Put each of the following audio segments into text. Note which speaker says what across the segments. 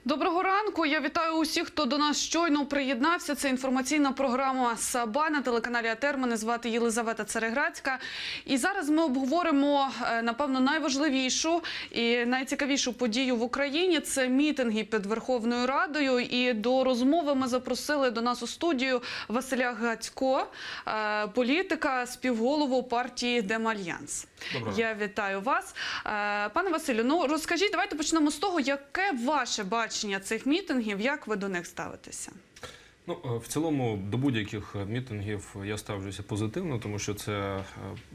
Speaker 1: Доброго ранку. Я вітаю усіх, хто до нас щойно приєднався. Це інформаційна програма «Саба» на телеканалі АТR. Мене звати Єлизавета Цареградська. І зараз ми обговоримо, напевно, найважливішу і найцікавішу подію в Україні. Це мітинги під Верховною Радою. І до розмови ми запросили до нас у студію Василя Гацько, політика, співголову партії Демальянс. Я вітаю вас. Пане Василю, ну розкажіть, давайте почнемо з того, яке ваше бачення цих мітингів, як ви до них ставитеся?
Speaker 2: В цілому до будь-яких мітингів я ставлюся позитивно, тому що це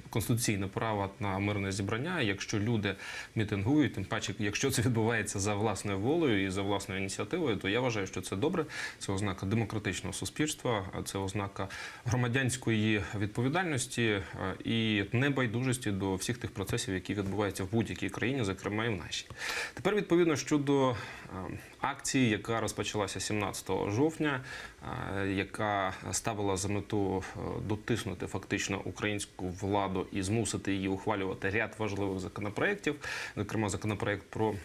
Speaker 2: конституційне право на мирне зібрання. Якщо люди мітингують, тим паче, якщо це відбувається за власною волею і за власною ініціативою, то я вважаю, що це добре. Це ознака демократичного суспільства, це ознака громадянської відповідальності і небайдужості до всіх тих процесів, які відбуваються в будь-якій країні, зокрема і в нашій. Тепер, відповідно, щодо акції, яка розпочалася 17 жовтня, яка ставила за мету дотиснути фактично українську владу і змусити її ухвалювати ряд важливих законопроєктів, зокрема законопроєкт про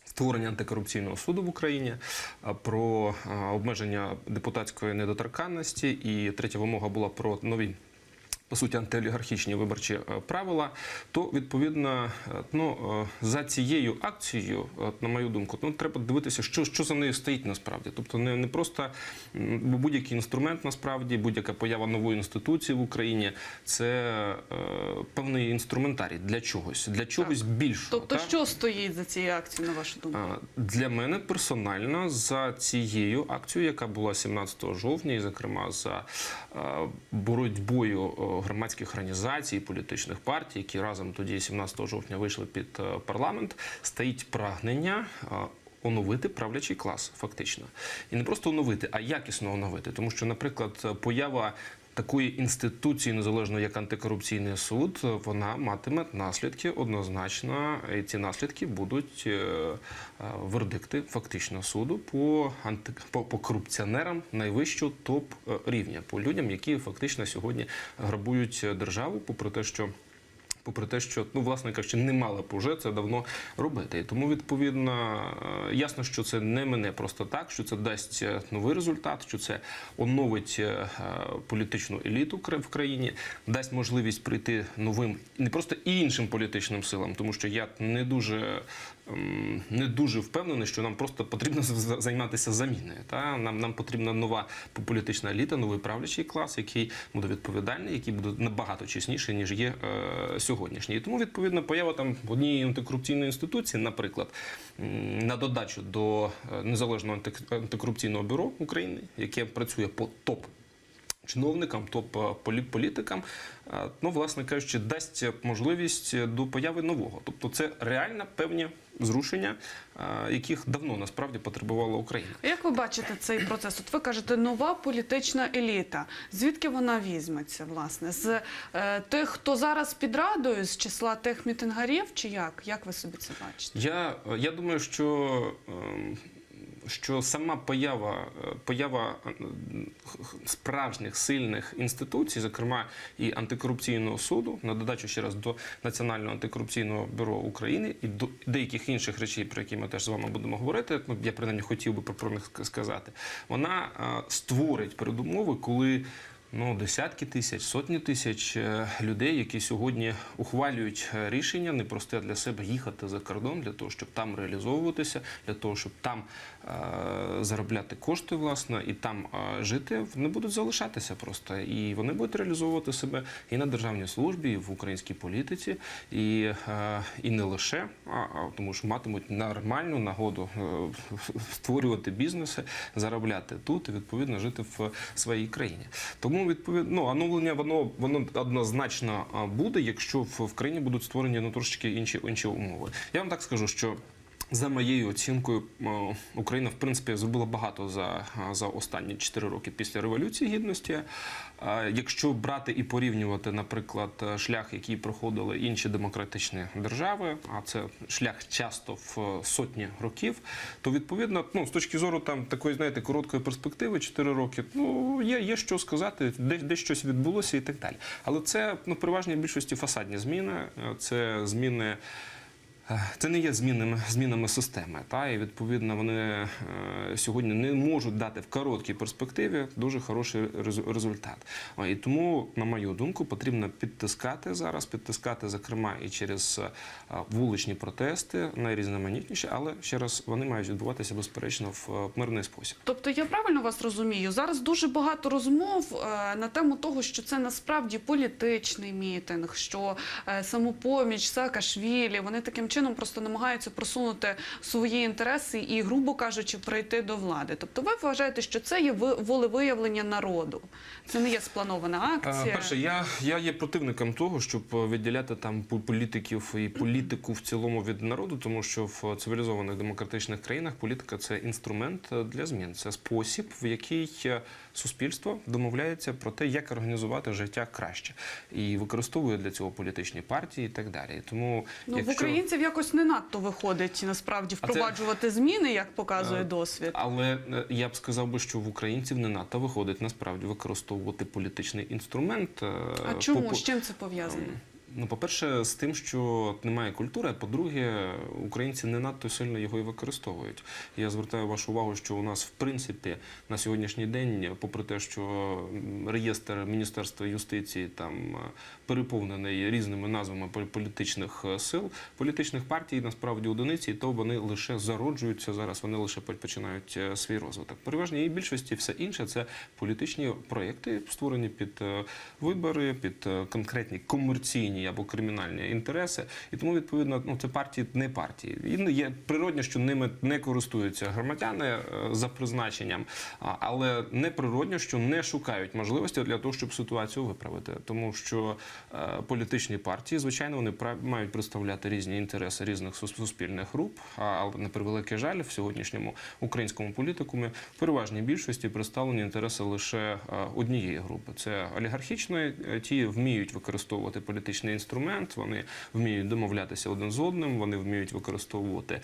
Speaker 2: створення антикорупційного суду в Україні, про обмеження депутатської недоторканності, і третя вимога була про нові, по суті, антиолігархічні виборчі правила, то, відповідно, за цією акцією, на мою думку, треба дивитися, що за нею стоїть насправді. Тобто не просто будь-який інструмент, насправді, будь-яка поява нової інституції в Україні – це певний інструментарій для чогось більшого.
Speaker 1: Тобто, що стоїть за цією акцією, на вашу думку?
Speaker 2: Для мене персонально за цією акцією, яка була 17 жовтня, і, зокрема, за боротьбою громадських організацій, політичних партій, які разом тоді 17 жовтня вийшли під парламент, стоїть прагнення оновити правлячий клас, фактично. І не просто оновити, а якісно оновити. Тому що, наприклад, поява такої інституції, незалежно як антикорупційний суд, вона матиме наслідки однозначно, і ці наслідки будуть вердикти фактично суду по корупціонерам найвищого топ-рівня, по людям, які фактично сьогодні грабують державу, попри те, що, власне кажучи, не мали б уже це давно робити. І тому, відповідно, ясно, що це не мине просто так, що це дасть новий результат, що це оновить політичну еліту в країні, дасть можливість прийти новим, не просто іншим політичним силам, тому що я не дуже впевнений, що нам просто потрібно займатися заміною. Нам потрібна нова політична еліта, новий правлячий клас, який буде відповідальний, який буде набагато чесніший, ніж є сьогоднішній. І тому, відповідно, поява там однієї антикорупційної інституції, наприклад, на додачу до Незалежного антикорупційного бюро України, яке працює по топ-чиновникам, топ-політикам, власне кажучи, дасть можливість до появи нового. Тобто це реально певні зрушення, яких давно насправді потребувала Україна.
Speaker 1: Як ви бачите цей процес? От ви кажете, нова політична еліта. Звідки вона візьметься, власне? З тих, хто зараз під Радою, з числа тих мітингарів, чи як? Як ви собі це бачите?
Speaker 2: Я думаю, що сама поява справжніх сильних інституцій, зокрема і антикорупційного суду, на додачу ще раз до Національного антикорупційного бюро України і до деяких інших речей, про які ми теж з вами будемо говорити, я принаймні хотів би про них сказати, вона створить передумови, коли десятки тисяч, сотні тисяч людей, які сьогодні ухвалюють рішення непросте для себе їхати за кордон, для того, щоб там реалізовуватися, для того, щоб там заробляти кошти, власне, і там жити, не будуть залишатися просто. І вони будуть реалізовувати себе і на державній службі, і в українській політиці, і не лише, тому що матимуть нормальну нагоду створювати бізнеси, заробляти тут і, відповідно, жити в своїй країні. Тому, відповідно, оновлення, воно однозначно буде, якщо в країні будуть створені трошечки інші умови. Я вам так скажу, що за моєю оцінкою, Україна, в принципі, зробила багато за останні 4 роки після Революції Гідності. Якщо брати і порівнювати, наприклад, шлях, який проходили інші демократичні держави, а це шлях часто в сотні років, то, відповідно, з точки зору такої, знаєте, короткої перспективи, 4 роки, є що сказати, де щось відбулося і так далі. Але це, в переважній більшості фасадні зміни, це зміни Це не є змінами системи, і відповідно вони сьогодні не можуть дати в короткій перспективі дуже хороший результат. І тому, на мою думку, потрібно підтискати зараз, зокрема і через вуличні протести, найрізноманітніші, але ще раз вони мають відбуватися безперечно в мирний спосіб.
Speaker 1: Тобто я правильно вас розумію? Зараз дуже багато розмов на тему того, що це насправді політичний мітинг, що Самопоміч, Саакашвілі, вони таким чином просто намагаються просунути свої інтереси і, грубо кажучи, прийти до влади. Тобто ви вважаєте, що це є волевиявлення народу? Це не є спланована акція?
Speaker 2: Перше, я є противником того, щоб відділяти там політиків і політику в цілому від народу, тому що в цивілізованих демократичних країнах політика – це інструмент для змін. Це спосіб, в який суспільство домовляється про те, як організувати життя краще. І використовує для цього політичні партії і так далі. Тому,
Speaker 1: в українців якось не надто виходить, насправді, впроваджувати зміни, як показує досвід.
Speaker 2: Але я б сказав, що в українців не надто виходить, насправді, використовувати політичний інструмент.
Speaker 1: А чому? З чим це пов'язано?
Speaker 2: По-перше, з тим, що немає культури, а по-друге, українці не надто сильно його і використовують. Я звертаю вашу увагу, що у нас, в принципі, на сьогоднішній день, попри те, що реєстр Міністерства юстиції там переповнений різними назвами політичних сил, політичних партій, насправді, одиниці, і то вони лише зароджуються зараз, вони лише починають свій розвиток. Переважній більшості все інше – це політичні проєкти, створені під вибори, під конкретні комерційні або кримінальні інтереси, і тому, відповідно, це партії не партії. І є природно, що ними не користуються громадяни за призначенням, але неприродно, що не шукають можливості для того, щоб ситуацію виправити. Тому що політичні партії, звичайно, вони мають представляти різні інтереси різних суспільних груп, але, на превеликий жаль, в сьогоднішньому українському політикумі в переважній більшості представлені інтереси лише однієї групи. Це олігархічної, ті вміють використовувати політичний інструмент, вони вміють домовлятися один з одним, вони вміють використовувати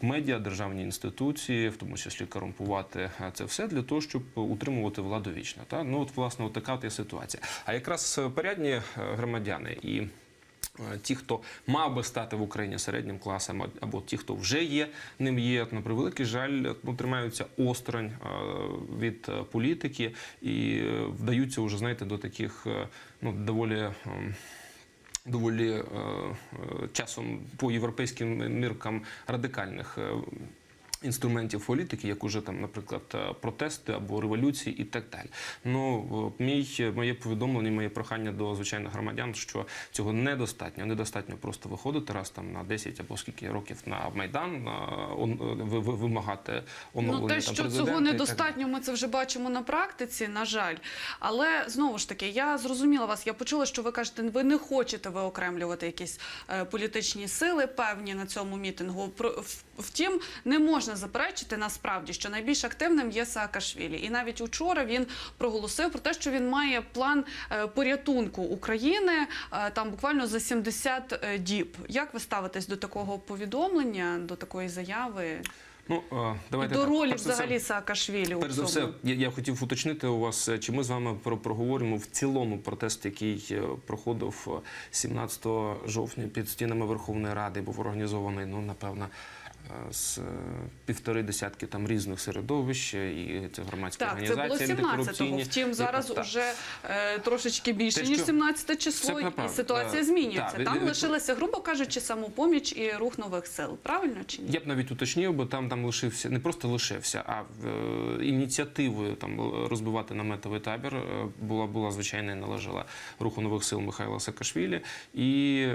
Speaker 2: медіа, державні інституції, в тому числі корумпувати це все для того, щоб утримувати владу вічно. Власне, така є ситуація. А якраз порядні громадяни і ті, хто мав би стати в Україні середнім класом, або ті, хто вже ним є, на превеликий жаль, тримаються осторонь від політики і вдаються вже, знаєте, до таких доволі часом по європейським міркам радикальних інструментів політики, як уже там, наприклад, протести або революції і так далі. Моє повідомлення, моє прохання до звичайних громадян, що цього недостатньо. Недостатньо просто виходити раз там на 10 або скільки років на Майдан, вимагати оновлення
Speaker 1: те, що цього недостатньо, ми це вже бачимо на практиці, на жаль. Але, знову ж таки, я зрозуміла вас, я почула, що ви кажете, ви не хочете виокремлювати якісь політичні сили певні на цьому мітингу. Втім, не можна заперечити насправді, що найбільш активним є Саакашвілі. І навіть учора він проголосив про те, що він має план порятунку України там буквально за 70 діб. Як ви ставитесь до такого повідомлення, до такої заяви? До ролі взагалі Саакашвілі у
Speaker 2: перш за все, я хотів уточнити у вас, чи ми з вами проговоримо в цілому протест, який проходив 17 жовтня під стінами Верховної Ради, був організований, напевно, з 1,5 десятки там різних середовищ, і це громадські організації антикорупційні.
Speaker 1: Так, це було 17-го, втім зараз уже трошечки більше, ніж 17 число, і ситуація змінюється. Там лишилися, грубо кажучи, Самопоміч і Рух нових сил, правильно чи ні?
Speaker 2: Я б навіть уточнив, бо там лишився, не просто лишився, а ініціативою розбивати наметовий табір була звичайно, належала Руху нових сил Михайла Саакашвілі і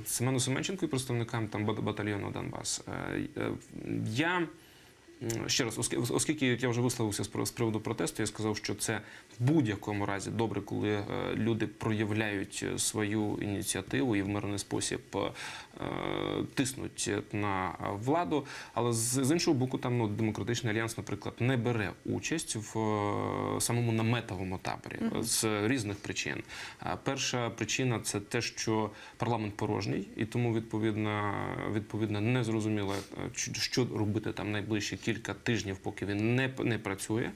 Speaker 2: Семену Семенченку і представникам батальйону «Донбас». Я ще раз, оскільки я вже висловився з приводу протесту, я сказав, що це в будь-якому разі добре, коли люди проявляють свою ініціативу і в мирний спосіб тиснуть на владу, але з іншого боку, там Демократичний альянс, наприклад, не бере участь в самому наметовому таборі з різних причин. Перша причина – це те, що парламент порожній, і тому відповідно не зрозуміло, що робити там найближчі кілька тижнів, поки він не працює.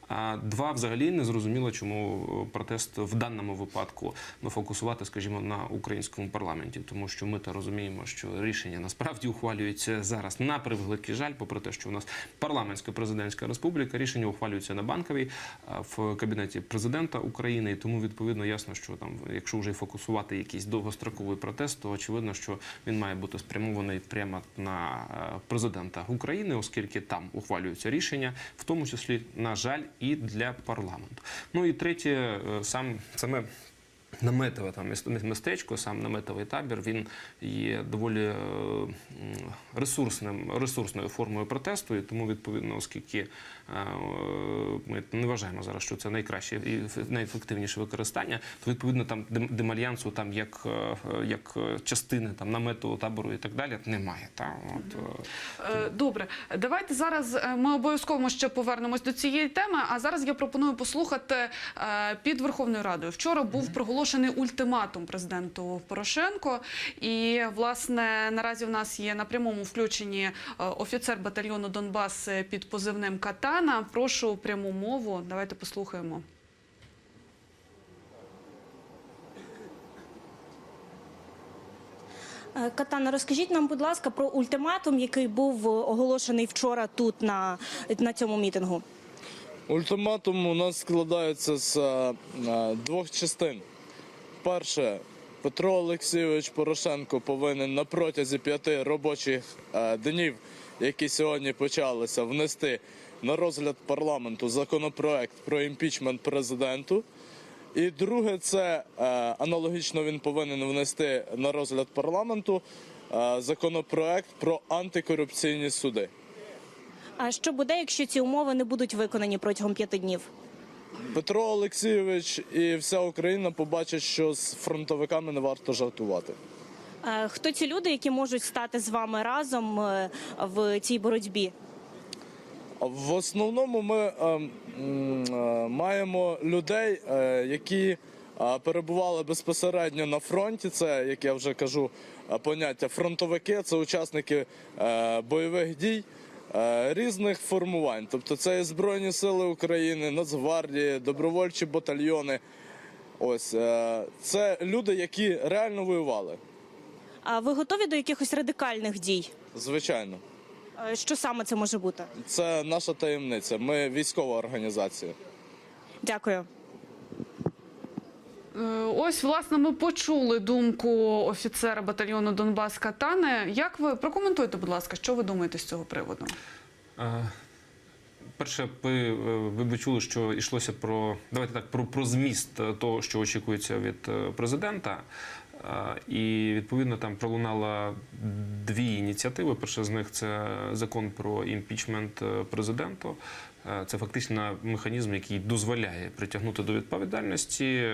Speaker 2: А два, взагалі не зрозуміло, чому протест в даному випадку фокусувати, скажімо, на українському парламенті, тому що ми та розуміємо, що рішення насправді ухвалюється зараз на превеликий жаль, попри те, що у нас парламентська президентська республіка, рішення ухвалюється на Банковій, в кабінеті президента України, і тому відповідно ясно, що там, якщо вже фокусувати якийсь довгостроковий протест, то очевидно, що він має бути спрямований прямо на президента України, оскільки там ухвалюються рішення, в тому числі, на жаль, і для парламенту. Ну і третє, саме наметове там містечко, сам наметовий табір, він є доволі ресурсною формою протесту, і тому, відповідно, оскільки ми не вважаємо зараз, що це найкраще і найефективніше використання, то, відповідно, там демальянсу там як частини там наметового табору і так далі немає.
Speaker 1: Добре, давайте зараз ми обов'язково ще повернемось до цієї теми, а зараз я пропоную послухати під Верховною Радою. Вчора був проголошений ультиматум президенту Порошенко, і, власне, наразі в нас є на прямому включенні офіцер батальйону «Донбас» під позивним «Катана». Прошу пряму мову, давайте послухаємо.
Speaker 3: Катана, розкажіть нам, будь ласка, про ультиматум, який був оголошений вчора тут, на цьому мітингу.
Speaker 4: Ультиматум у нас складається з двох частин. Перше, Петро Олексійович Порошенко повинен на протязі 5 робочих днів, які сьогодні почалися, внести на розгляд парламенту законопроект про імпічмент президенту. І друге, це аналогічно він повинен внести на розгляд парламенту законопроект про антикорупційні суди.
Speaker 3: А що буде, якщо ці умови не будуть виконані протягом 5 днів?
Speaker 4: Петро Олексійович і вся Україна побачать, що з фронтовиками не варто жартувати.
Speaker 3: Хто ці люди, які можуть стати з вами разом в цій боротьбі?
Speaker 4: В основному ми маємо людей, які перебували безпосередньо на фронті. Це, як я вже кажу, поняття фронтовики, це учасники бойових дій різних формувань. Тобто це і Збройні Сили України, Нацгвардії, добровольчі батальйони. Ось це люди, які реально воювали.
Speaker 3: А ви готові до якихось радикальних дій?
Speaker 4: Звичайно.
Speaker 3: Що саме це може бути?
Speaker 4: Це наша таємниця. Ми військова організація.
Speaker 3: Дякую.
Speaker 1: Ось, власне, ми почули думку офіцера батальйону «Донбас» Катани. Як ви прокоментуєте, будь ласка, що ви думаєте з цього приводу?
Speaker 2: Перше, ви чули, що йшлося про зміст того, що очікується від президента. І, відповідно, там пролунало 2 ініціативи. Перша з них – це закон про імпічмент президенту. Це фактично механізм, який дозволяє притягнути до відповідальності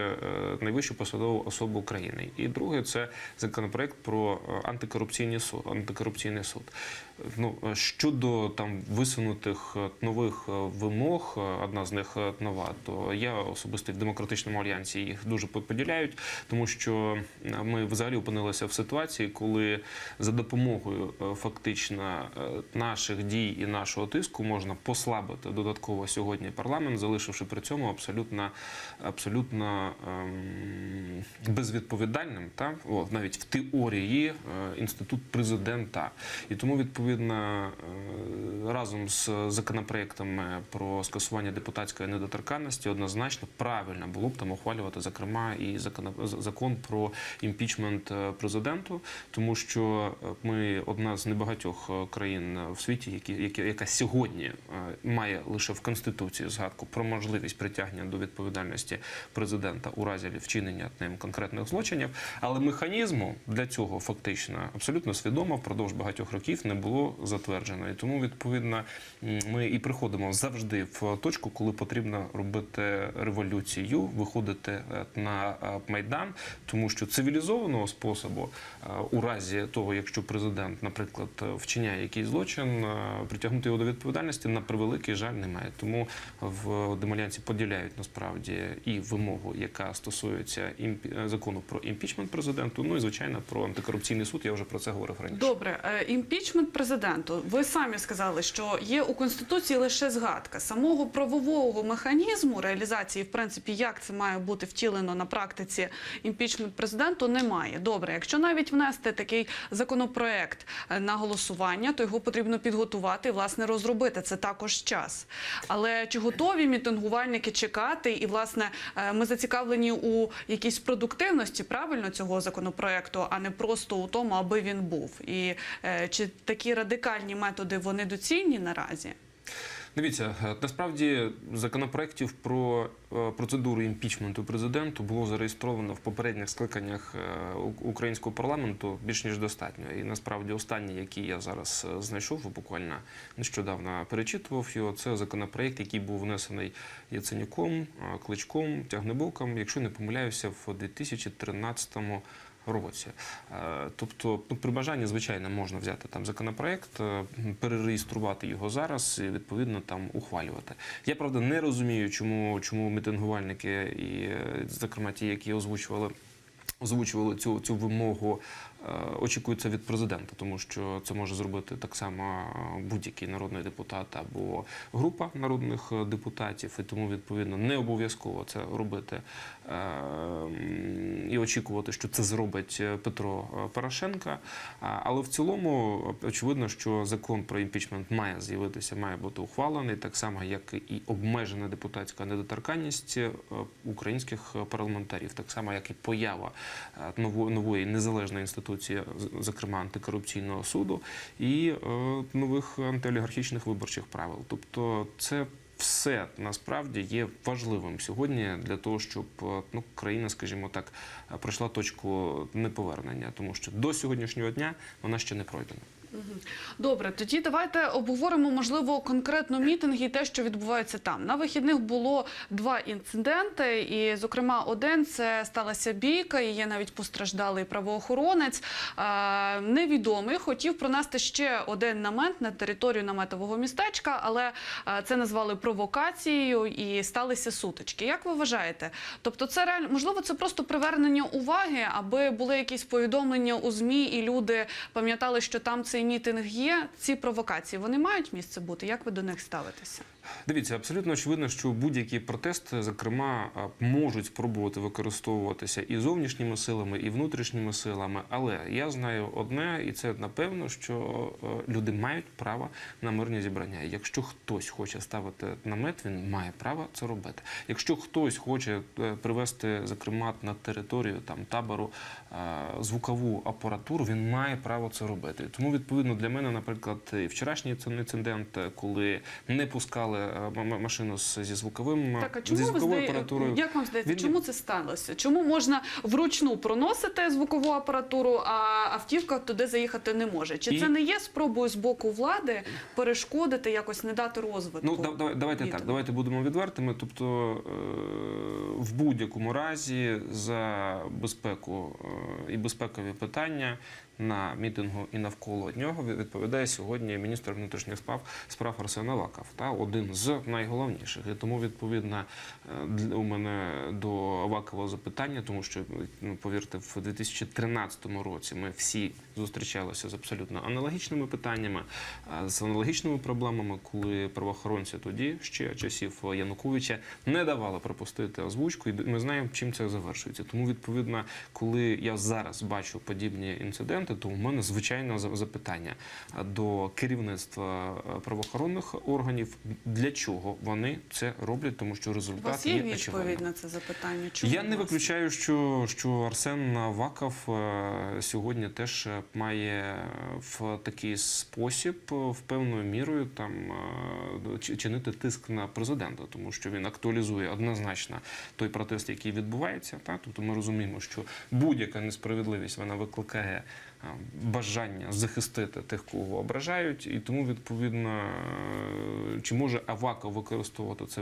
Speaker 2: найвищу посадову особу країни. І друге – це законопроект про антикорупційний суд. Щодо там висунутих нових вимог, одна з них нова, то я особисто в Демократичному альянсі їх дуже поділяють, тому що ми взагалі опинилися в ситуації, коли за допомогою фактично наших дій і нашого тиску можна послабити додатково сьогодні парламент, залишивши при цьому абсолютно безвідповідальним, навіть в теорії, інститут президента. І тому, відповідно, разом з законопроектами про скасування депутатської недоторканності однозначно правильно було б там ухвалювати, зокрема, і закон про імпічмент президенту, тому що ми одна з небагатьох країн в світі, яка сьогодні має лише в Конституції згадку про можливість притягнення до відповідальності президента у разі вчинення ним конкретних злочинів, але механізму для цього фактично абсолютно свідомо впродовж багатьох років не було затверджено. І тому, відповідно, ми і приходимо завжди в точку, коли потрібно робити революцію, виходити на Майдан, тому що цивілізація цивілізованого способу, у разі того, якщо президент, наприклад, вчиняє якийсь злочин, притягнути його до відповідальності, на превеликий жаль, немає. Тому в Демолянці поділяють насправді і вимогу, яка стосується закону про імпічмент президенту, ну і, звичайно, про антикорупційний суд, я вже про це говорив раніше.
Speaker 1: Добре, імпічмент президенту. Ви самі сказали, що є у Конституції лише згадка. Самого правового механізму реалізації, в принципі, як це має бути втілено на практиці імпічмент президенту, немає. Добре, якщо навіть внести такий законопроект на голосування, то його потрібно підготувати і, власне, розробити. Це також час. Але чи готові мітингувальники чекати? І, власне, ми зацікавлені у якійсь продуктивності, правильно, цього законопроекту, а не просто у тому, аби він був. І чи такі радикальні методи, вони доцільні наразі?
Speaker 2: Дивіться, насправді законопроєктів про процедуру імпічменту президенту було зареєстровано в попередніх скликаннях українського парламенту більш ніж достатньо. І насправді останній, який я зараз знайшов, буквально нещодавно перечитував його, це законопроєкт, який був внесений Яценюком, Кличком, Тягнебоком, якщо не помиляюся, в 2013 році. Тобто, при бажанні, звичайно, можна взяти там законопроект, перереєструвати його зараз і, відповідно, там ухвалювати. Я, правда, не розумію, чому мітингувальники і, зокрема, ті, які озвучували цю вимогу, очікується від президента, тому що це може зробити так само будь-який народний депутат або група народних депутатів, і тому, відповідно, не обов'язково це робити і очікувати, що це зробить Петро Порошенко. Але в цілому, очевидно, що закон про імпічмент має з'явитися, має бути ухвалений, так само, як і обмежена депутатська недоторканність українських парламентарів, так само, як і поява нової незалежної інституції, зокрема антикорупційного суду, і нових антиолігархічних виборчих правил. Тобто це все насправді є важливим сьогодні для того, щоб країна, скажімо так, пройшла точку неповернення, тому що до сьогоднішнього дня вона ще не пройдена.
Speaker 1: Добре, тоді давайте обговоримо, можливо, конкретно мітинги і те, що відбувається там. На вихідних було 2 інциденти, і, зокрема, один – це сталася бійка, і є навіть постраждалий правоохоронець. Невідомий хотів пронести ще один намет на територію наметового містечка, але це назвали провокацією і сталися сутички. Як ви вважаєте? Тобто це реально, можливо, це просто привернення уваги, аби були якісь повідомлення у ЗМІ і люди пам'ятали, що там цей мітинг є, ці провокації, вони мають місце бути? Як ви до них ставитеся?
Speaker 2: Дивіться, абсолютно очевидно, що будь-які протести, зокрема, можуть спробувати використовуватися і зовнішніми силами, і внутрішніми силами, але я знаю одне, і це напевно, що люди мають право на мирні зібрання. Якщо хтось хоче ставити намет, він має право це робити. Якщо хтось хоче привезти, зокрема, на територію табору звукову апаратуру, він має право це робити. Тому, відповідно, для мене, наприклад, і вчорашній інцидент, коли не пускали машину зі звуковою апаратурою.
Speaker 1: Як вам здається, чому це сталося? Чому можна вручну проносити звукову апаратуру, а автівка туди заїхати не може? Чи це не є спробою з боку влади перешкодити, якось не дати розвитку?
Speaker 2: Давайте так, давайте будемо відвертими. Тобто, в будь-якому разі за безпеку і безпекові питання на мітингу і навколо нього відповідає сьогодні міністр внутрішніх справ Арсен Аваков, один з найголовніших. І тому, відповідно, у мене до Авакова запитання, тому що, повірте, в 2013 році ми всі зустрічалися з абсолютно аналогічними питаннями, з аналогічними проблемами, коли правоохоронці тоді, ще часів Януковича, не давали пропустити озвучку, і ми знаємо, чим це завершується. Тому, відповідно, коли я зараз бачу подібні інциденти, то у мене, звичайно, запитання до керівництва правоохоронних органів, для чого вони це роблять, тому що результат є очевидним. У вас є відповідь
Speaker 1: на це запитання?
Speaker 2: Я не виключаю, що Арсен Аваков сьогодні теж має в такий спосіб, в певною мірою, чинити тиск на президента, тому що він актуалізує однозначно той протест, який відбувається. Тобто ми розуміємо, що будь-яка несправедливість, вона викликає бажання захистити тих, кого ображають, і тому, відповідно, чи може Аваков використовувати це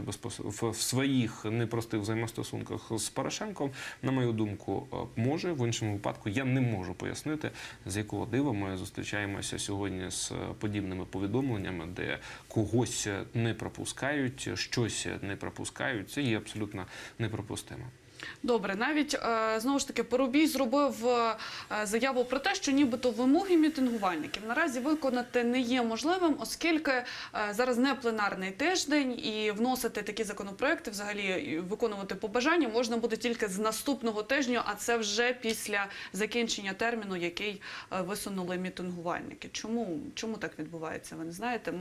Speaker 2: в своїх непростих взаємостосунках з Порошенком, на мою думку, може. В іншому випадку я не можу пояснити, з якого дива ми зустрічаємося сьогодні з подібними повідомленнями, де когось не пропускають, щось не пропускають. Це є абсолютно неприпустимо.
Speaker 1: Добре, навіть знову ж таки Парубій зробив заяву про те, що нібито вимоги мітингувальників наразі виконати не є можливим, оскільки зараз не пленарний тиждень і вносити такі законопроекти, взагалі виконувати побажання можна буде тільки з наступного тижня, а це вже після закінчення терміну, який висунули мітингувальники. Чому так відбувається, ви не знаєте?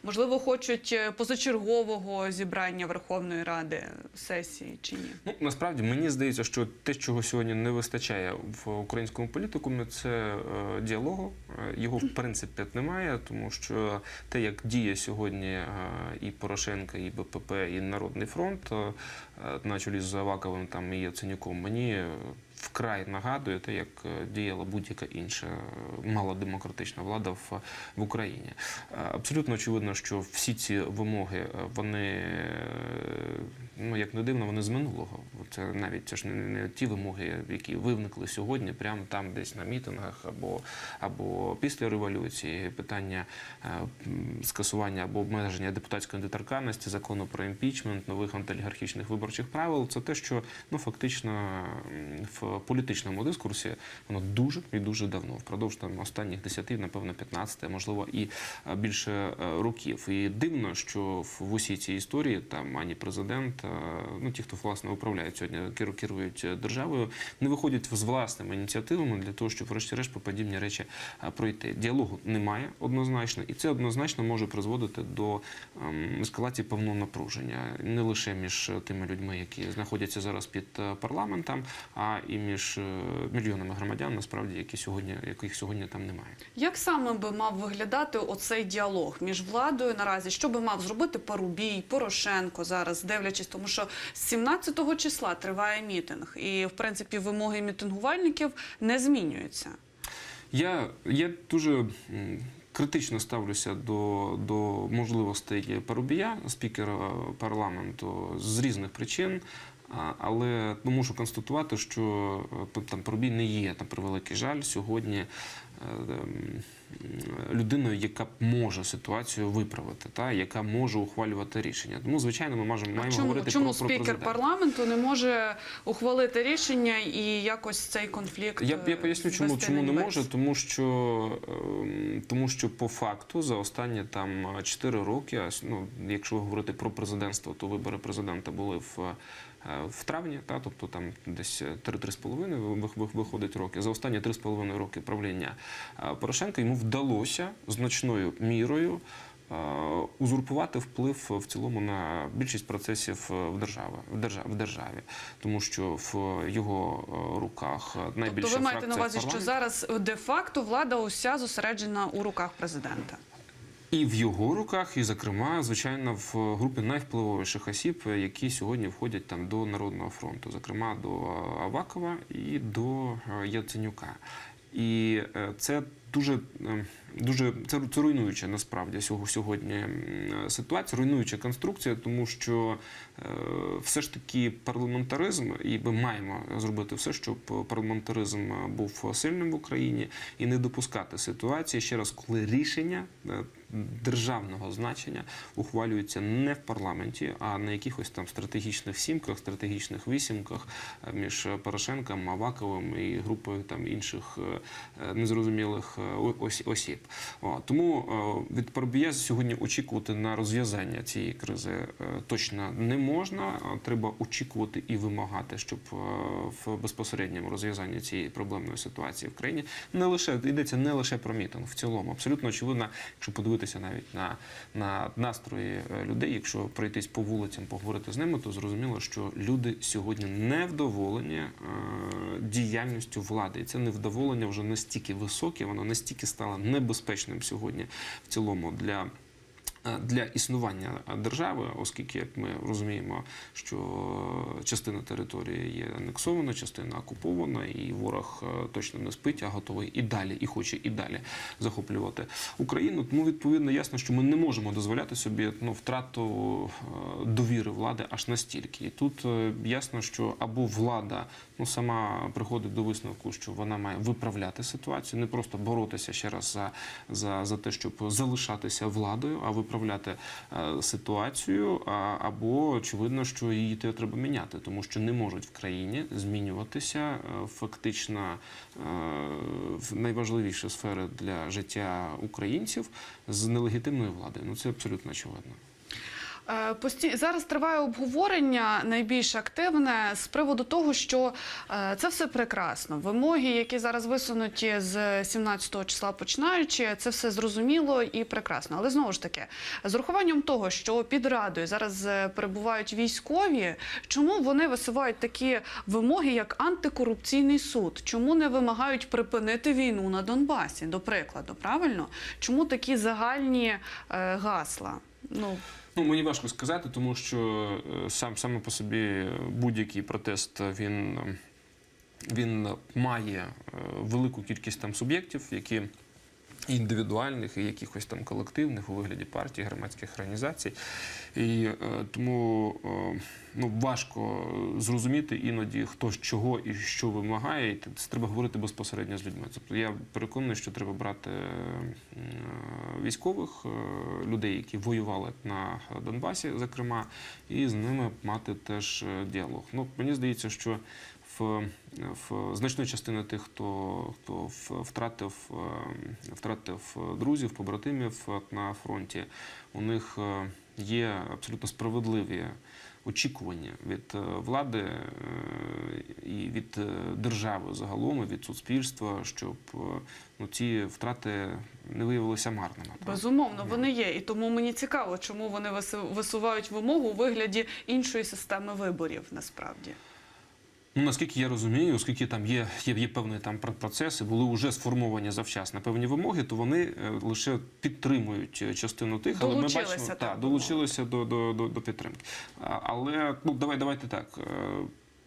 Speaker 1: Можливо, хочуть позачергового зібрання Верховної Ради сесії чи ні?
Speaker 2: Ну, насправді, мені здається, що те, чого сьогодні не вистачає в українському політикумі, це діалогу. Його, в принципі, немає, тому що те, як діє сьогодні і Порошенко, і БПП, і Народний фронт, на чолі з Аваковим там, і Яценюком, мені вкрай нагадує те, як діяла будь-яка інша малодемократична влада в Україні. Абсолютно очевидно, що всі ці вимоги, вони, ну, як не дивно, вони з минулого. Це ж не ті вимоги, які виникли сьогодні, прямо там десь на мітингах або після революції. Питання скасування або обмеження депутатської недоторканності, закону про імпічмент, нових антиолігархічних виборчих правил – це те, що, ну, фактично в політичному дискурсі воно дуже і дуже давно, впродовж там останніх 10, напевно, 15, можливо, і більше років. І дивно, що в усій цій історії там ані президент, ну ті, хто власне управляють сьогодні, керують державою, не виходять з власними ініціативами для того, щоб врешті-решт по подібні речі пройти. Діалогу немає однозначно, і це однозначно може призводити до ескалації певного напруження. Не лише між тими людьми, які знаходяться зараз під парламентом, а і між мільйонами громадян, насправді, яких сьогодні там немає.
Speaker 1: Як саме би мав виглядати оцей діалог між владою наразі? Що би мав зробити Парубій, Порошенко зараз, дивлячись, тому що з 17-го числа триває мітинг, і, в принципі, вимоги мітингувальників не змінюються.
Speaker 2: Я дуже критично ставлюся до можливостей Парубія, спікера парламенту, з різних причин. Але мушу констатувати, що там Парубій не є, на превеликий жаль, сьогодні людиною, яка може ситуацію виправити, яка може ухвалювати рішення. Тому, звичайно, ми маємо говорити про президента.
Speaker 1: Чому спікер парламенту не може ухвалити рішення і якось цей конфлікт
Speaker 2: Я поясню, чому не може, тому що по факту за останні там 4 роки, ну, якщо говорити про президентство, то вибори президента були в травні, тобто там десь 3-3,5 виходить роки. За останні 3,5 роки правління Порошенка йому вдалося значною мірою узурпувати вплив в цілому на більшість процесів в державі. Тому що в його руках найбільша
Speaker 1: фракція в парламенті. Тобто ви маєте на увазі, що зараз де-факто влада уся зосереджена у руках президента?
Speaker 2: І в його руках, і, зокрема, звичайно, в групі найвпливовіших осіб, які сьогодні входять там до Народного фронту, зокрема до Авакова і до Яценюка. І це це руйнуюча насправді сьогодні ситуація, руйнуюча конструкція, тому що все ж таки парламентаризм, і ми маємо зробити все, щоб парламентаризм був сильним в Україні і не допускати ситуації, ще раз, коли рішення державного значення ухвалюються не в парламенті, а на якихось там стратегічних сімках, стратегічних вісімках між Порошенком, Аваковим і групою там інших незрозумілих осіб. Тому від Парубія сьогодні очікувати на розв'язання цієї кризи точно не можна. Треба очікувати і вимагати, щоб в безпосередньому розв'язанні цієї проблемної ситуації в країні йдеться не лише про мітинг, в цілому. Абсолютно очевидно, якщо подивитися навіть на настрої людей, якщо пройтись по вулицям, поговорити з ними, то зрозуміло, що люди сьогодні невдоволені діяльністю влади. І це невдоволення вже настільки високе, воно настільки стало небезпечним сьогодні в цілому для для існування держави, оскільки, як ми розуміємо, що частина території є анексована, частина окупована, і ворог точно не спить, а готовий і далі, і хоче і далі захоплювати Україну. Тому, відповідно, ясно, що ми не можемо дозволяти собі втрату довіри влади аж настільки. І тут ясно, що або влада сама приходить до висновку, що вона має виправляти ситуацію, не просто боротися ще раз за те, щоб залишатися владою, а виправляти ситуацію, або очевидно, що її треба міняти, тому що не можуть в країні змінюватися фактично в найважливіші сфери для життя українців з нелегітимною владою. Це абсолютно очевидно.
Speaker 1: Зараз триває обговорення найбільш активне з приводу того, що це все прекрасно. Вимоги, які зараз висунуті з 17 числа починаючи, це все зрозуміло і прекрасно. Але знову ж таки, з урахуванням того, що під Радою зараз перебувають військові, чому вони висувають такі вимоги, як антикорупційний суд? Чому не вимагають припинити війну на Донбасі, до прикладу, правильно? Чому такі загальні гасла?
Speaker 2: Мені важко сказати, тому що саме по собі будь-який протест, він має велику кількість суб'єктів, які індивідуальних і якихось колективних у вигляді партій, громадських організацій. І тому важко зрозуміти іноді, хто чого і що вимагає. І це треба говорити безпосередньо з людьми. Тобто я переконаний, що треба брати військових, людей, які воювали на Донбасі, зокрема, і з ними мати теж діалог. Мені здається, що в значної частини тих, хто втратив друзів, побратимів на фронті, у них є абсолютно справедливі очікування від влади і від держави загалом, і від суспільства, щоб ці втрати не виявилися марними.
Speaker 1: Безумовно, вони є. І тому мені цікаво, чому вони висувають вимогу у вигляді іншої системи виборів, насправді.
Speaker 2: Наскільки я розумію, оскільки там є певні процеси, були вже сформовані завчасно певні вимоги, то вони лише підтримують частину тих, але ми бачимо, долучилися до підтримки. Але давайте так.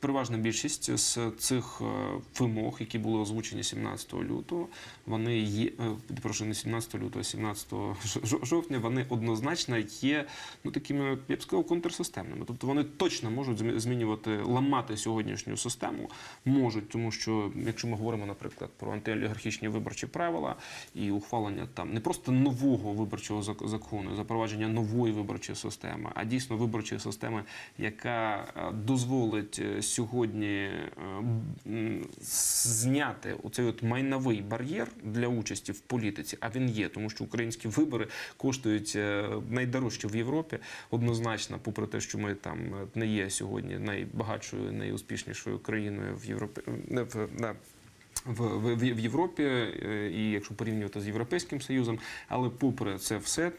Speaker 2: Переважна більшість з цих вимог, які були озвучені 17 лютого, вони є, прошу, не 17 лютого, а 17 жовтня, вони однозначно є такими, я б сказав, контрсистемними. Тобто вони точно можуть змінювати, ламати сьогоднішню систему, можуть, тому що, якщо ми говоримо, наприклад, про антиолігархічні виборчі правила і ухвалення не просто нового виборчого закону, запровадження нової виборчої системи, а дійсно виборчої системи, яка дозволить сьогодні зняти оцей майновий бар'єр для участі в політиці, а він є, тому що українські вибори коштують найдорожче в Європі, однозначно, попри те, що ми не є сьогодні найбагатшою, найуспішнішою країною в Європі, в Європі, і якщо порівнювати з Європейським Союзом, але попри це все,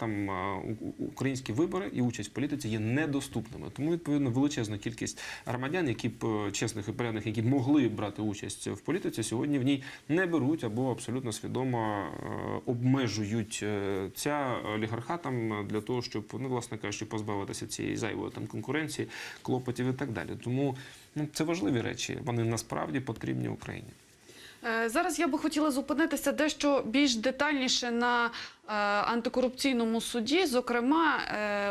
Speaker 2: українські вибори і участь в політиці є недоступними. Тому, відповідно, величезна кількість громадян, які чесних і порядних, які могли брати участь в політиці, сьогодні в ній не беруть або абсолютно свідомо обмежують ця олігархатам для того, щоб, власне кажучи, позбавитися цієї зайвої конкуренції, клопотів і так далі. Тому це важливі речі, вони насправді потрібні Україні.
Speaker 1: Зараз я би хотіла зупинитися дещо більш детальніше на антикорупційному суді. Зокрема,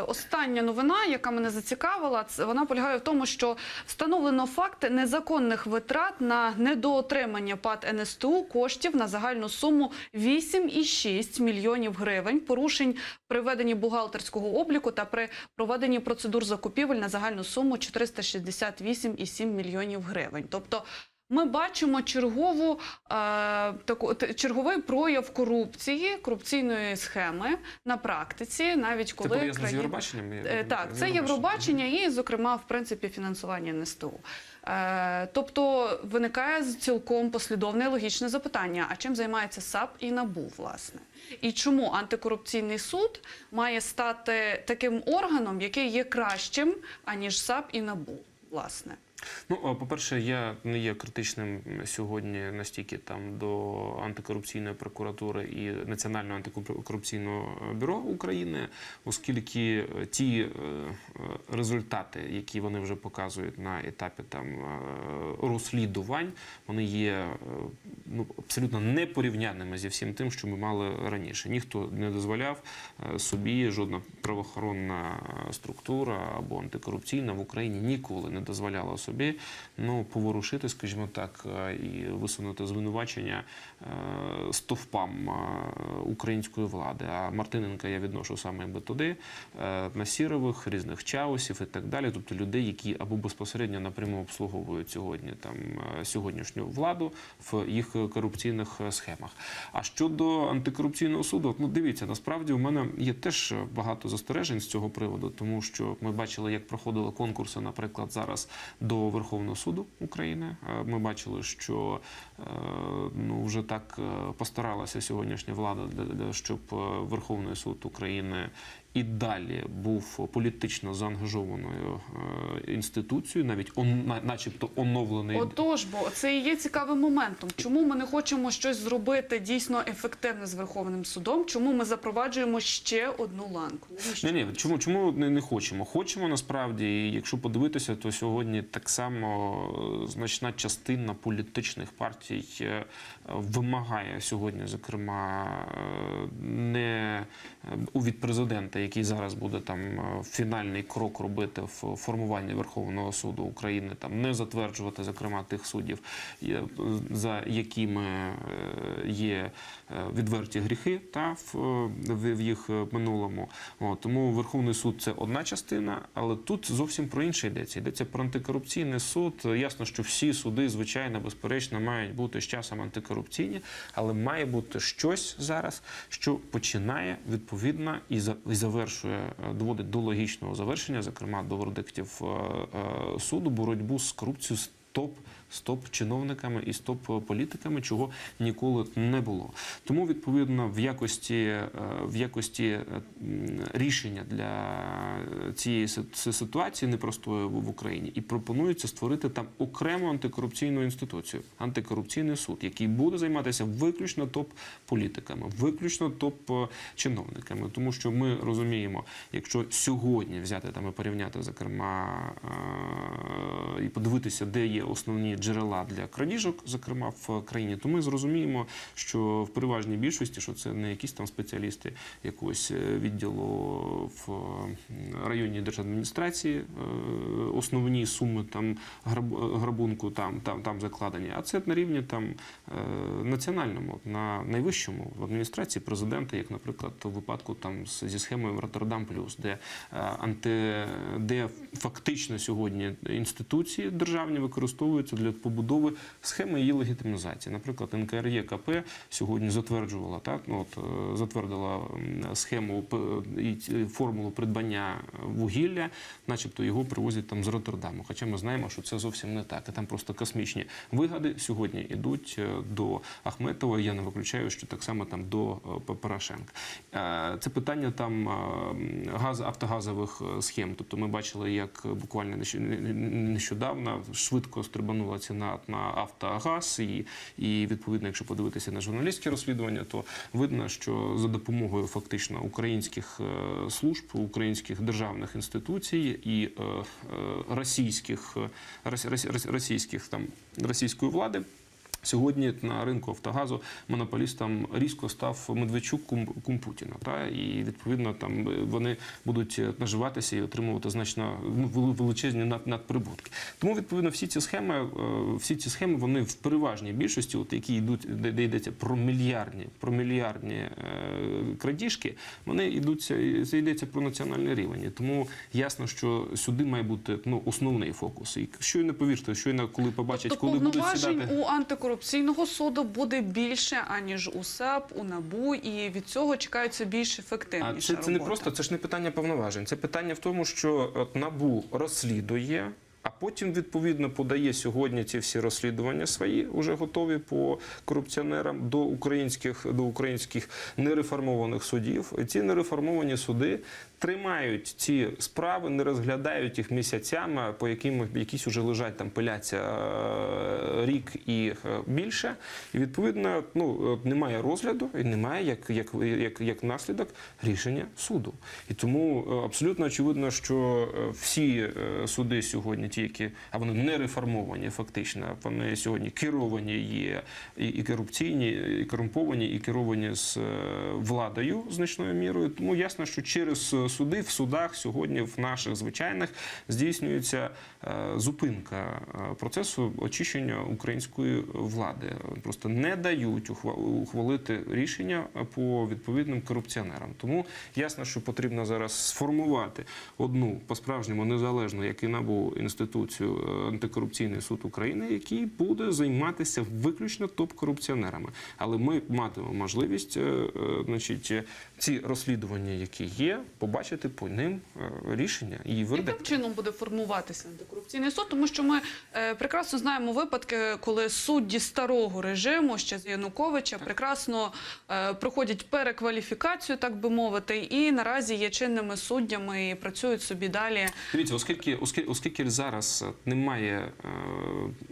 Speaker 1: остання новина, яка мене зацікавила, вона полягає в тому, що встановлено факти незаконних витрат на недоотримання ПАТ НСТУ коштів на загальну суму 8,6 мільйонів гривень, порушень при веденні бухгалтерського обліку та при проведенні процедур закупівель на загальну суму 468,7 мільйонів гривень. Тобто ми бачимо черговий прояв корупції, корупційної схеми на практиці, навіть коли
Speaker 2: це пов'язано з Євробаченням?
Speaker 1: Так, це Євробачення і, зокрема, в принципі, фінансування НСТУ. Тобто виникає цілком послідовне і логічне запитання, а чим займається САП і НАБУ, власне? І чому антикорупційний суд має стати таким органом, який є кращим, аніж САП і НАБУ, власне?
Speaker 2: Ну, по-перше, я не є критичним сьогодні настільки там до антикорупційної прокуратури і Національного антикорупційного бюро України, оскільки ті результати, які вони вже показують на етапі там розслідувань, вони є абсолютно непорівнянними зі всім тим, що ми мали раніше. Ніхто не дозволяв собі, жодна правоохоронна структура або антикорупційна в Україні ніколи не дозволяла собі поворушити, скажімо так, і висунути звинувачення стовпам української влади. А Мартиненка я відношу саме туди, Насірових, різних Чаусів і так далі, тобто людей, які або безпосередньо напряму обслуговують сьогодні сьогоднішню владу в їх корупційних схемах. А щодо антикорупційного суду, дивіться, насправді у мене є теж багато застережень з цього приводу, тому що ми бачили, як проходили конкурси, наприклад, зараз до Верховного суду України. Ми бачили, що вже так постаралася сьогоднішня влада, щоб Верховний суд України і далі був політично заангажованою інституцією, навіть начебто оновлений.
Speaker 1: Отож, бо це і є цікавим моментом. Чому ми не хочемо щось зробити дійсно ефективне з Верховним судом? Чому ми запроваджуємо ще одну ланку?
Speaker 2: Ні, чому не хочемо? Хочемо насправді, і якщо подивитися, то сьогодні так само значна частина політичних партій вимагає сьогодні, зокрема, не від президента, який зараз буде там фінальний крок робити в формуванні Верховного суду України, там не затверджувати, зокрема, тих суддів, за якими є відверті гріхи в їх минулому. Тому Верховний суд – це одна частина, але тут зовсім про інше йдеться. Йдеться про антикорупційний суд. Ясно, що всі суди, звичайно, безперечно, мають бути з часом антикорупційні, але має бути щось зараз, що починає відповідно і завершує, доводить до логічного завершення, зокрема до вердиктів суду, боротьбу з корупцією, з топ-чиновниками і з топ-політиками, чого ніколи не було. Тому, відповідно, в якості рішення для цієї ситуації непростої в Україні і пропонується створити там окрему антикорупційну інституцію, антикорупційний суд, який буде займатися виключно топ-політиками, виключно топ-чиновниками. Тому що ми розуміємо, якщо сьогодні взяти там і порівняти, зокрема, і подивитися, де є основні джерела для крадіжок, зокрема в країні, то ми зрозуміємо, що в переважній більшості, що це не якісь там спеціалісти якогось відділу в районній держадміністрації, основні суми там грабунку там закладені, а це на рівні там національному, на найвищому в адміністрації президента, як, наприклад, у випадку там зі схемою Роттердам плюс, де фактично сьогодні інституції державні використовуються для побудови схеми її легітимізації. Наприклад, НКРЕКП сьогодні затвердила схему і формулу придбання вугілля, начебто його привозять там з Роттердаму. Хоча ми знаємо, що це зовсім не так. І там просто космічні вигади сьогодні йдуть до Ахметова. Я не виключаю, що так само там до Порошенка. Це питання там автогазових схем. Тобто ми бачили, як буквально нещодавно швидко стрибанула ціна на автогаз, і відповідно, якщо подивитися на журналістські розслідування, то видно, що за допомогою фактично українських служб, українських державних інституцій і російської влади, сьогодні на ринку «Автогазу» монополістом різко став Медведчук, кум Путіна. І, відповідно, там вони будуть наживатися і отримувати значно величезні надприбутки. Тому, відповідно, всі ці схеми, вони в переважній більшості, які йдуть, де йдеться про мільярдні крадіжки, це йдеться про національний рівень. І тому ясно, що сюди має бути основний фокус. І щойно, повірте, коли побачать, коли будуть сідати...
Speaker 1: у антикорупційного суду буде більше, аніж у САП, у НАБУ, і від цього чекаються більш ефективніша робота.
Speaker 2: Це не просто, це ж не питання повноважень. Це питання в тому, що НАБУ розслідує, а потім, відповідно, подає сьогодні ці всі розслідування свої, вже готові по корупціонерам, до українських нереформованих судів. І ці нереформовані суди тримають ці справи, не розглядають їх місяцями, по яким якісь вже лежать, там пиляться рік і більше. І відповідно, немає розгляду і немає як наслідок рішення суду. І тому абсолютно очевидно, що всі суди сьогодні, ті, які, а вони не реформовані фактично, вони сьогодні керовані є і корупційні, і корумповані, і керовані з владою значною мірою. Тому ясно, що через суди, в судах сьогодні, в наших звичайних, здійснюється зупинка процесу очищення української влади. Просто не дають ухвалити рішення по відповідним корупціонерам. Тому ясно, що потрібно зараз сформувати одну по-справжньому незалежну, як і НАБУ, інституцію, антикорупційний суд України, який буде займатися виключно топ-корупціонерами. Але ми матимемо можливість, ці розслідування, які є, побачити по ним рішення і вердикти.
Speaker 1: Яким чином буде формуватися антикорупційний суд? Тому що ми прекрасно знаємо випадки, коли судді старого режиму, ще з Януковича, прекрасно проходять перекваліфікацію, так би мовити, і наразі є чинними суддями і працюють собі далі.
Speaker 2: Дивіться, оскільки зараз немає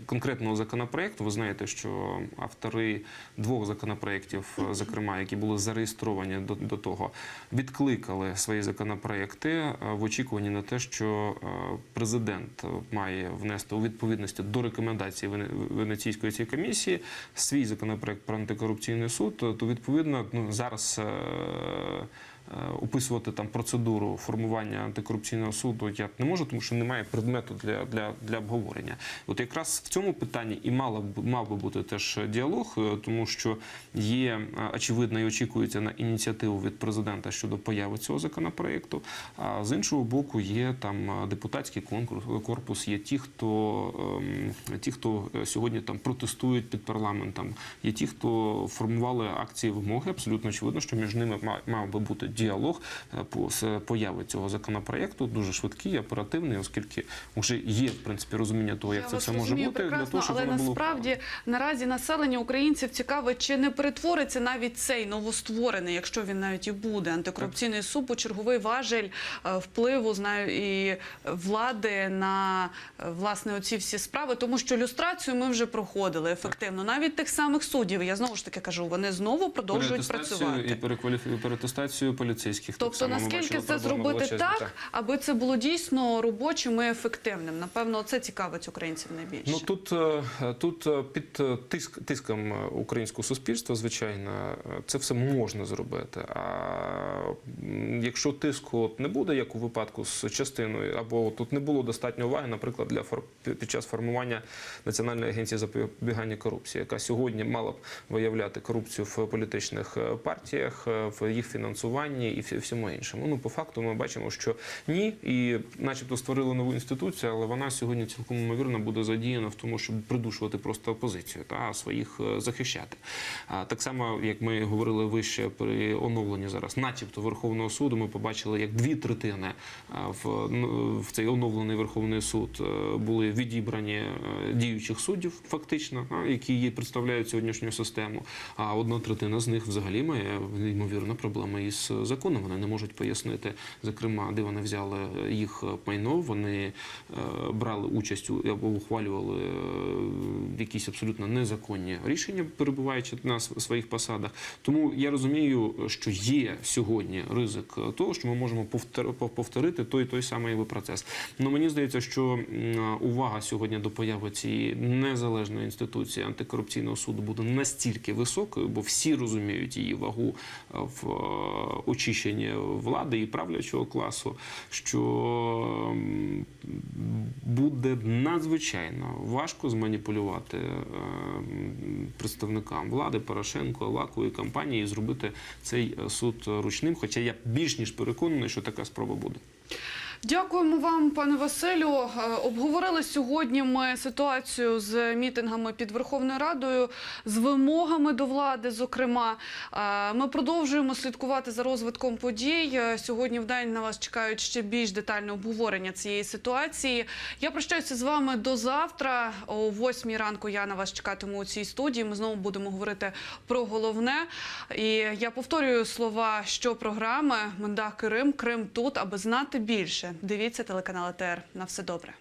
Speaker 2: конкретного законопроекту, ви знаєте, що автори двох законопроєктів, зокрема, які були зареєстровані до того, відкликали свої законопроєкти в очікуванні на те, що президент має внести у відповідності до рекомендацій Венеційської цієї комісії свій законопроєкт про антикорупційний суд, то відповідно зараз описувати там процедуру формування антикорупційного суду я не можу, тому що немає предмету для обговорення. От якраз в цьому питанні і мав би бути теж діалог, тому що є очевидно і очікується на ініціативу від президента щодо появи цього законопроекту. А з іншого боку, є там депутатський корпус, є ті, хто сьогодні там протестують під парламентом, є ті, хто формували акції вимоги. Абсолютно очевидно, що між ними мав би бути діалог з появи цього законопроєкту, дуже швидкий, оперативний, оскільки вже є, в принципі, розуміння того, як це все може бути.
Speaker 1: Прекрасно, але насправді наразі населення українців цікавить, чи не перетвориться навіть цей новостворений, якщо він навіть і буде, антикорупційний суд у черговий важель впливу, і влади на, власне, оці всі справи, тому що люстрацію ми вже проходили ефективно. Навіть тих самих суддів, я знову ж таки кажу, вони знову продовжують працювати.
Speaker 2: І переатестацію поліцейських.
Speaker 1: Тобто, наскільки це зробити так, аби це було дійсно робочим і ефективним? Напевно, це цікавить українців найбільше.
Speaker 2: Тут під тиском українського суспільства, звичайно, це все можна зробити. А якщо тиску не буде, як у випадку з частиною, або тут не було достатньо уваги, наприклад, під час формування Національної агенції запобігання корупції, яка сьогодні мала б виявляти корупцію в політичних партіях, в їх фінансуванні і всьому іншому. По факту ми бачимо, що ні, і начебто створили нову інституцію, але вона сьогодні цілком ймовірно буде задіяна в тому, щоб придушувати просто опозицію та своїх захищати. Так само, як ми говорили вище при оновленні зараз, начебто Верховного суду, ми побачили, як 2/3 в цей оновлений Верховний суд були відібрані діючих суддів, фактично, які представляють сьогоднішню систему, а 1/3 з них взагалі має, ймовірно, проблеми із законом. Вони не можуть пояснити, зокрема, де вони взяли їх майно, вони брали участь або ухвалювали якісь абсолютно незаконні рішення, перебуваючи на своїх посадах. Тому я розумію, що є сьогодні ризик того, що ми можемо повторити той самий процес. Но мені здається, що увага сьогодні до появи цієї незалежної інституції антикорупційного суду буде настільки високою, бо всі розуміють її вагу в очищенні влади і правлячого класу, що буде надзвичайно важко зманіпулювати представникам влади, Порошенко, Авакової кампанії і зробити цей суд ручним, хоча я більш ніж переконаний, що така спроба буде.
Speaker 1: Дякуємо вам, пане Василю. Обговорили сьогодні ми ситуацію з мітингами під Верховною Радою, з вимогами до влади, зокрема. Ми продовжуємо слідкувати за розвитком подій. Сьогодні в день на вас чекають ще більш детальне обговорення цієї ситуації. Я прощаюся з вами до завтра. О 8 ранку я на вас чекатиму у цій студії. Ми знову будемо говорити про головне. І я повторюю слова, що програми «Миндах Крим. Крим тут, аби знати більше». Дивіться телеканал АТR. На все добре.